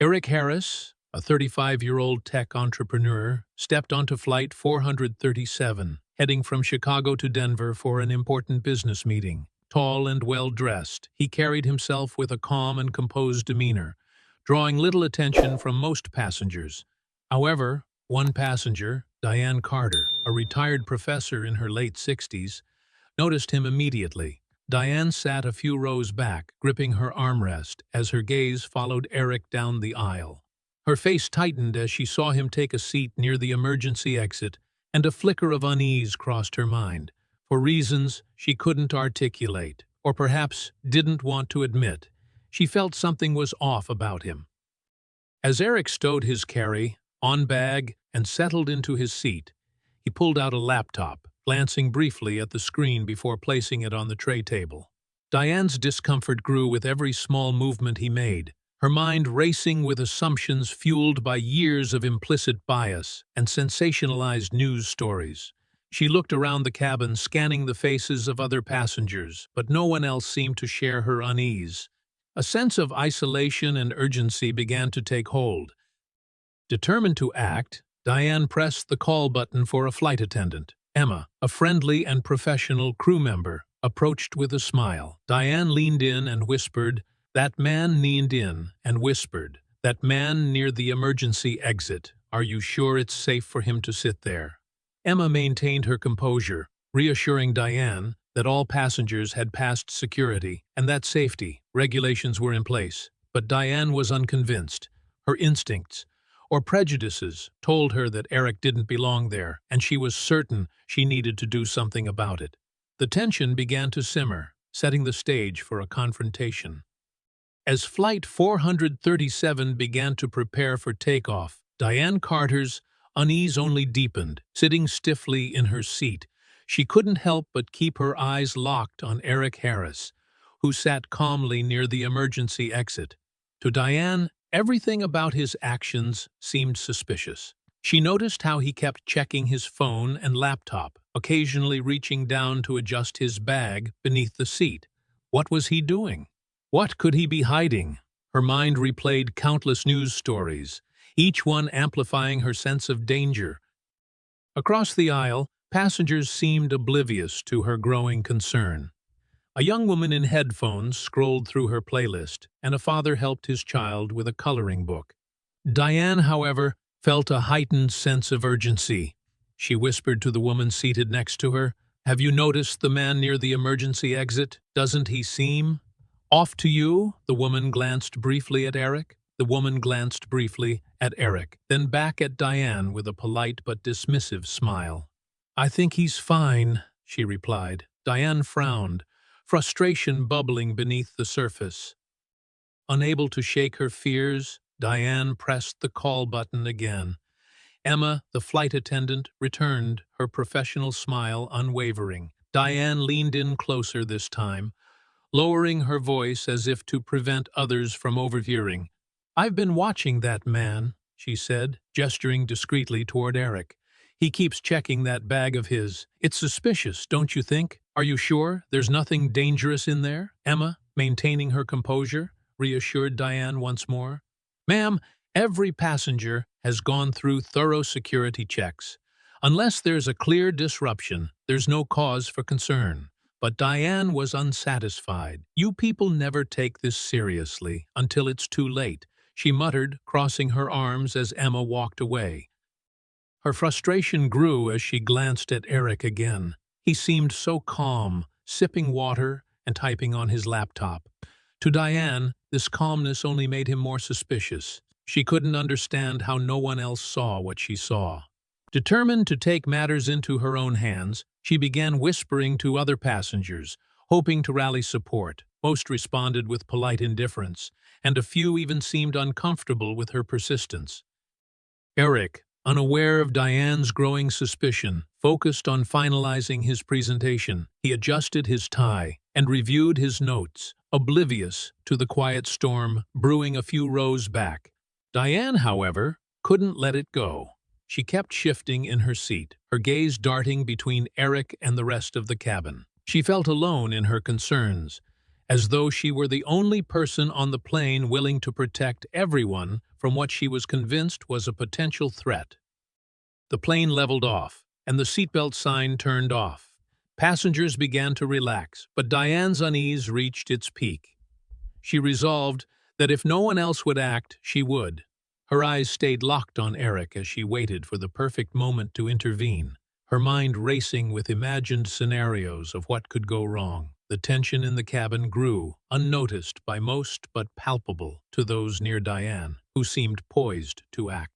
Eric Harris, a 35-year-old tech entrepreneur, stepped onto Flight 437, heading from Chicago to Denver for an important business meeting. Tall and well-dressed, he carried himself with a calm and composed demeanor, drawing little attention from most passengers. However, one passenger, Diane Carter, a retired professor in her late 60s, noticed him immediately. Diane sat a few rows back, gripping her armrest, as her gaze followed Eric down the aisle. Her face tightened as she saw him take a seat near the emergency exit, and a flicker of unease crossed her mind, for reasons she couldn't articulate, or perhaps didn't want to admit. She felt something was off about him. As Eric stowed his carry-on bag and settled into his seat, he pulled out a laptop, glancing briefly at the screen before placing it on the tray table. Diane's discomfort grew with every small movement he made, her mind racing with assumptions fueled by years of implicit bias and sensationalized news stories. She looked around the cabin, scanning the faces of other passengers, but no one else seemed to share her unease. A sense of isolation and urgency began to take hold. Determined to act, Diane pressed the call button for a flight attendant. Emma, a friendly and professional crew member, approached with a smile. Diane leaned in and whispered, "That man leaned in and whispered, that man near the emergency exit. Are you sure it's safe for him to sit there?" Emma maintained her composure, reassuring Diane that all passengers had passed security and that safety regulations were in place. But Diane was unconvinced. Her instincts, or prejudices, told her that Eric didn't belong there, and she was certain she needed to do something about it. The tension began to simmer, setting the stage for a confrontation. As Flight 437 began to prepare for takeoff, Diane Carter's unease only deepened. Sitting stiffly in her seat, she couldn't help but keep her eyes locked on Eric Harris, who sat calmly near the emergency exit. To Diane, everything about his actions seemed suspicious. She noticed how he kept checking his phone and laptop, occasionally reaching down to adjust his bag beneath the seat. What was he doing? What could he be hiding? Her mind replayed countless news stories, each one amplifying her sense of danger. Across the aisle, passengers seemed oblivious to her growing concern. A young woman in headphones scrolled through her playlist, and a father helped his child with a coloring book. Diane, however, felt a heightened sense of urgency. She whispered to the woman seated next to her, "Have you noticed the man near the emergency exit? Doesn't he seem off to you?" The woman glanced briefly at Eric. Then back at Diane with a polite but dismissive smile. "I think he's fine," she replied. Diane frowned, frustration bubbling beneath the surface. Unable to shake her fears, Diane pressed the call button again. Emma, the flight attendant, returned, her professional smile unwavering. Diane leaned in closer this time, lowering her voice as if to prevent others from overhearing. "I've been watching that man," she said, gesturing discreetly toward Eric. "He keeps checking that bag of his. It's suspicious, don't you think? Are you sure there's nothing dangerous in there?" Emma, maintaining her composure, reassured Diane once more. "Ma'am, every passenger has gone through thorough security checks. Unless there's a clear disruption, there's no cause for concern." But Diane was unsatisfied. "You people never take this seriously until it's too late," she muttered, crossing her arms as Emma walked away. Her frustration grew as she glanced at Eric again. He seemed so calm, sipping water and typing on his laptop. To Diane, this calmness only made him more suspicious. She couldn't understand how no one else saw what she saw. Determined to take matters into her own hands, she began whispering to other passengers, hoping to rally support. Most responded with polite indifference, and a few even seemed uncomfortable with her persistence. Eric, unaware of Diane's growing suspicion, focused on finalizing his presentation. He adjusted his tie and reviewed his notes, oblivious to the quiet storm brewing a few rows back. Diane, however, couldn't let it go. She kept shifting in her seat, her gaze darting between Eric and the rest of the cabin. She felt alone in her concerns, as though she were the only person on the plane willing to protect everyone from what she was convinced was a potential threat. The plane leveled off, and the seatbelt sign turned off. Passengers began to relax, but Diane's unease reached its peak. She resolved that if no one else would act, she would. Her eyes stayed locked on Eric as she waited for the perfect moment to intervene, her mind racing with imagined scenarios of what could go wrong. The tension in the cabin grew, unnoticed by most but palpable to those near Diane, who seemed poised to act.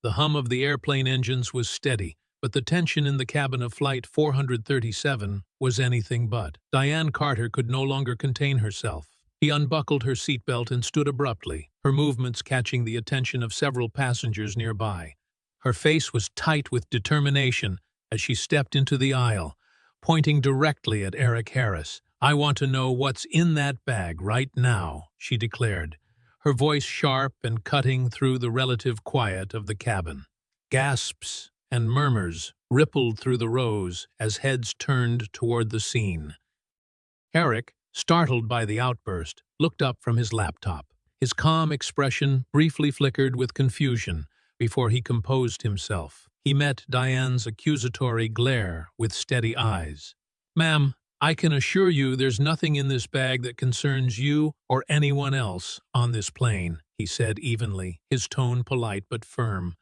The hum of the airplane engines was steady, but the tension in the cabin of Flight 437 was anything but. Diane Carter could no longer contain herself. He unbuckled her seatbelt and stood abruptly, her movements catching the attention of several passengers nearby. Her face was tight with determination as she stepped into the aisle, pointing directly at Eric Harris. "I want to know what's in that bag right now," she declared, her voice sharp and cutting through the relative quiet of the cabin. Gasps and murmurs rippled through the rows as heads turned toward the scene. Eric, startled by the outburst, looked up from his laptop. His calm expression briefly flickered with confusion before he composed himself. He met Diane's accusatory glare with steady eyes. "Ma'am, I can assure you there's nothing in this bag that concerns you or anyone else on this plane," he said evenly, his tone polite but firm.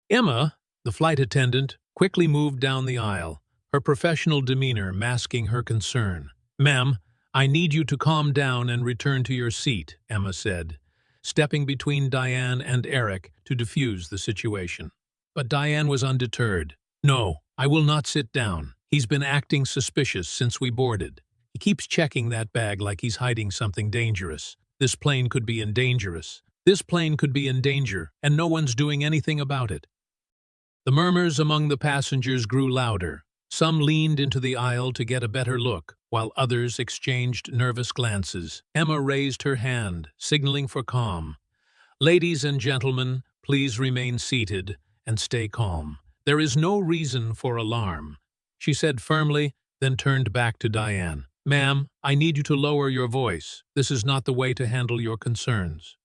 Emma, the flight attendant, quickly moved down the aisle, her professional demeanor masking her concern. "Ma'am, I need you to calm down and return to your seat," Emma said, stepping between Diane and Eric to defuse the situation. But Diane was undeterred. "No, I will not sit down. He's been acting suspicious since we boarded. He keeps checking that bag like he's hiding something dangerous. This plane could be in danger, and no one's doing anything about it." The murmurs among the passengers grew louder. Some leaned into the aisle to get a better look, while others exchanged nervous glances. Emma raised her hand, signaling for calm. "Ladies and gentlemen, please remain seated and stay calm. There is no reason for alarm," she said firmly, then turned back to Diane. "Ma'am, I need you to lower your voice. This is not the way to handle your concerns."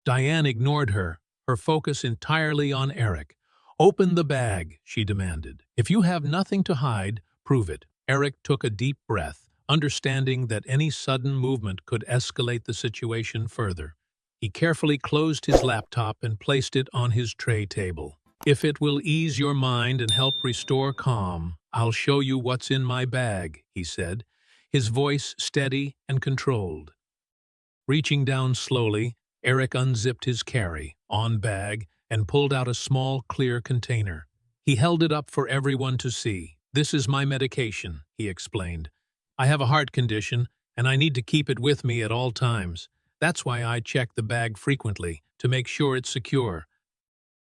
Diane ignored her, her focus entirely on Eric. "Open the bag," she demanded. "If you have nothing to hide, prove it." Eric took a deep breath, understanding that any sudden movement could escalate the situation further. He carefully closed his laptop and placed it on his tray table. "If it will ease your mind and help restore calm, I'll show you what's in my bag," he said, his voice steady and controlled. Reaching down slowly, Eric unzipped his carry-on bag and pulled out a small, clear container. He held it up for everyone to see. "This is my medication," he explained. "I have a heart condition, and I need to keep it with me at all times. That's why I check the bag frequently, to make sure it's secure."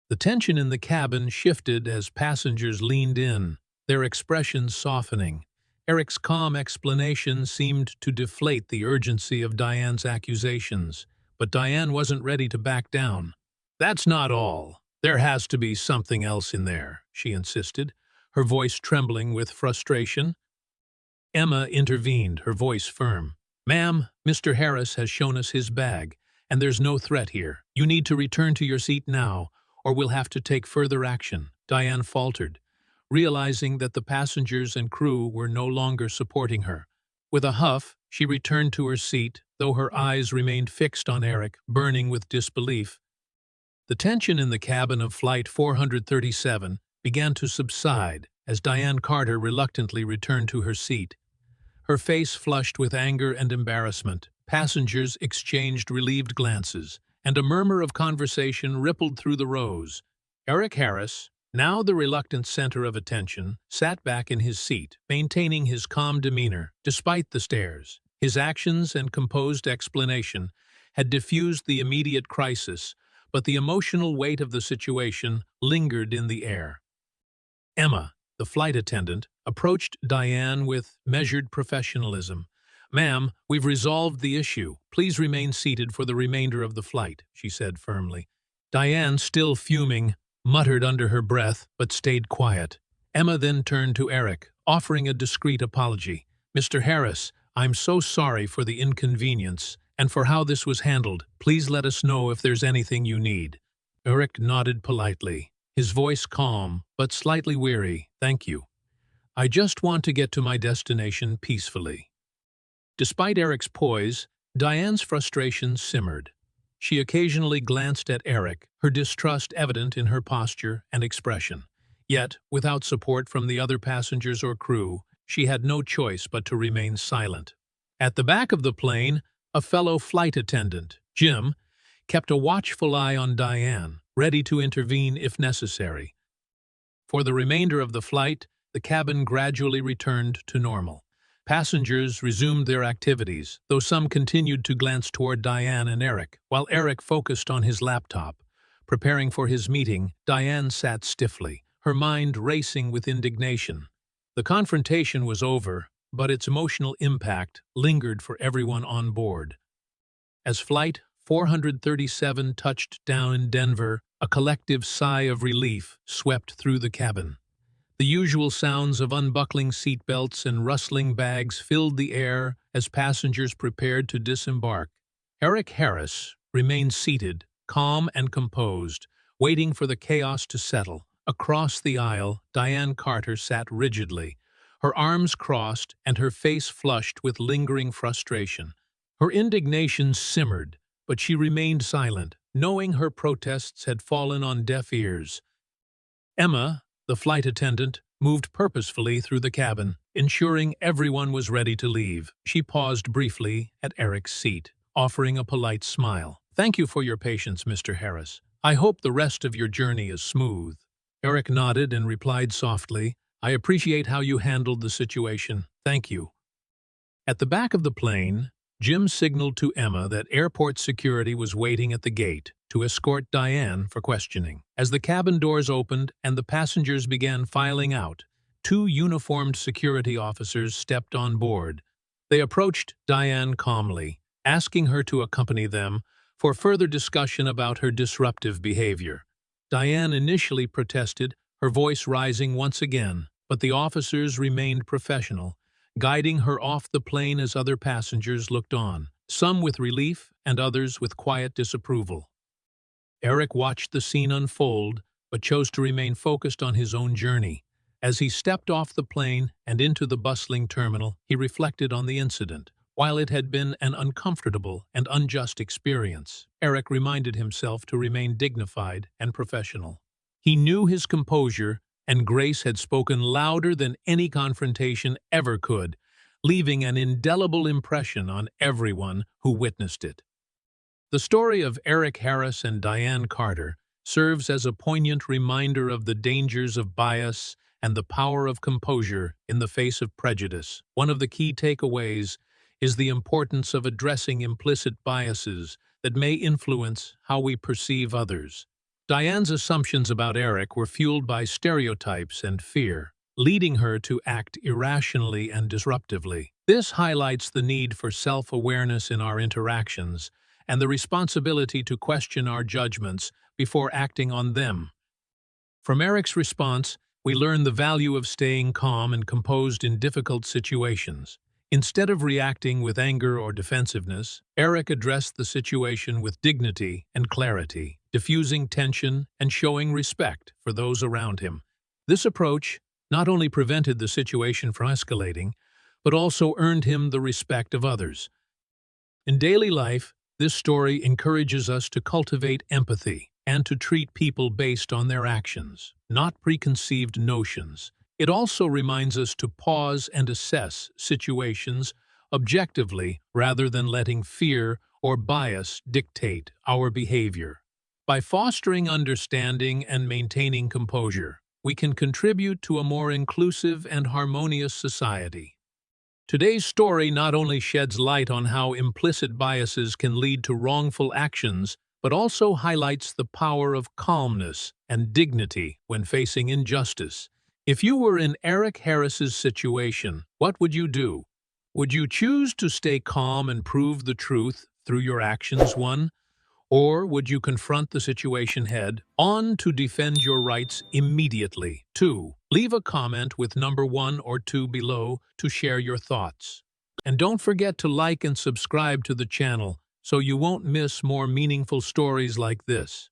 The tension in the cabin shifted as passengers leaned in, their expressions softening. Eric's calm explanation seemed to deflate the urgency of Diane's accusations, but Diane wasn't ready to back down. "That's not all. There has to be something else in there," she insisted, her voice trembling with frustration. Emma intervened, her voice firm. "Ma'am, Mr. Harris has shown us his bag, and there's no threat here. You need to return to your seat now, or we'll have to take further action." Diane faltered, realizing that the passengers and crew were no longer supporting her. With a huff, she returned to her seat, though her eyes remained fixed on Eric, burning with disbelief. The tension in the cabin of Flight 437 began to subside as Diane Carter reluctantly returned to her seat. Her face flushed with anger and embarrassment. Passengers exchanged relieved glances, and a murmur of conversation rippled through the rows. Eric Harris, now the reluctant center of attention, sat back in his seat, maintaining his calm demeanor despite the stares. His actions and composed explanation had diffused the immediate crisis, but the emotional weight of the situation lingered in the air. Emma, the flight attendant, approached Diane with measured professionalism. "Ma'am, we've resolved the issue. Please remain seated for the remainder of the flight," she said firmly. Diane, still fuming, muttered under her breath, but stayed quiet. Emma then turned to Eric, offering a discreet apology. "Mr. Harris, I'm so sorry for the inconvenience and for how this was handled. Please let us know if there's anything you need." Eric nodded politely, his voice calm but slightly weary. "Thank you. I just want to get to my destination peacefully." Despite Eric's poise, Diane's frustration simmered. She occasionally glanced at Eric, her distrust evident in her posture and expression. Yet, without support from the other passengers or crew, she had no choice but to remain silent. At the back of the plane, a fellow flight attendant, Jim, kept a watchful eye on Diane, ready to intervene if necessary. For the remainder of the flight, the cabin gradually returned to normal. Passengers resumed their activities, though some continued to glance toward Diane and Eric. While Eric focused on his laptop, preparing for his meeting, Diane sat stiffly, her mind racing with indignation. The confrontation was over, but its emotional impact lingered for everyone on board. As Flight 437 touched down in Denver, a collective sigh of relief swept through the cabin. The usual sounds of unbuckling seatbelts and rustling bags filled the air as passengers prepared to disembark. Eric Harris remained seated, calm and composed, waiting for the chaos to settle. Across the aisle, Diane Carter sat rigidly, her arms crossed and her face flushed with lingering frustration. Her indignation simmered, but she remained silent, knowing her protests had fallen on deaf ears. Emma, the flight attendant, moved purposefully through the cabin, ensuring everyone was ready to leave. She paused briefly at Eric's seat, offering a polite smile. "Thank you for your patience, Mr. Harris. I hope the rest of your journey is smooth." Eric nodded and replied softly, "I appreciate how you handled the situation. Thank you." At the back of the plane, Jim signaled to Emma that airport security was waiting at the gate to escort Diane for questioning. As the cabin doors opened and the passengers began filing out, two uniformed security officers stepped on board. They approached Diane calmly, asking her to accompany them for further discussion about her disruptive behavior. Diane initially protested, her voice rising once again, but the officers remained professional, guiding her off the plane as other passengers looked on, some with relief and others with quiet disapproval. Eric watched the scene unfold, but chose to remain focused on his own journey. As he stepped off the plane and into the bustling terminal, he reflected on the incident. While it had been an uncomfortable and unjust experience, Eric reminded himself to remain dignified and professional. He knew his composure and grace had spoken louder than any confrontation ever could, leaving an indelible impression on everyone who witnessed it. The story of Eric Harris and Diane Carter serves as a poignant reminder of the dangers of bias and the power of composure in the face of prejudice. One of the key takeaways is the importance of addressing implicit biases that may influence how we perceive others. Diane's assumptions about Eric were fueled by stereotypes and fear, leading her to act irrationally and disruptively. This highlights the need for self-awareness in our interactions and the responsibility to question our judgments before acting on them. From Eric's response, we learn the value of staying calm and composed in difficult situations. Instead of reacting with anger or defensiveness, Eric addressed the situation with dignity and clarity, diffusing tension and showing respect for those around him. This approach not only prevented the situation from escalating, but also earned him the respect of others. In daily life, this story encourages us to cultivate empathy and to treat people based on their actions, not preconceived notions. It also reminds us to pause and assess situations objectively rather than letting fear or bias dictate our behavior. By fostering understanding and maintaining composure, we can contribute to a more inclusive and harmonious society. Today's story not only sheds light on how implicit biases can lead to wrongful actions, but also highlights the power of calmness and dignity when facing injustice. If you were in Eric Harris's situation, what would you do? Would you choose to stay calm and prove the truth through your actions, one? Or would you confront the situation head-on to defend your rights immediately? 2. Leave a comment with number 1 or 2 below to share your thoughts. And don't forget to like and subscribe to the channel so you won't miss more meaningful stories like this.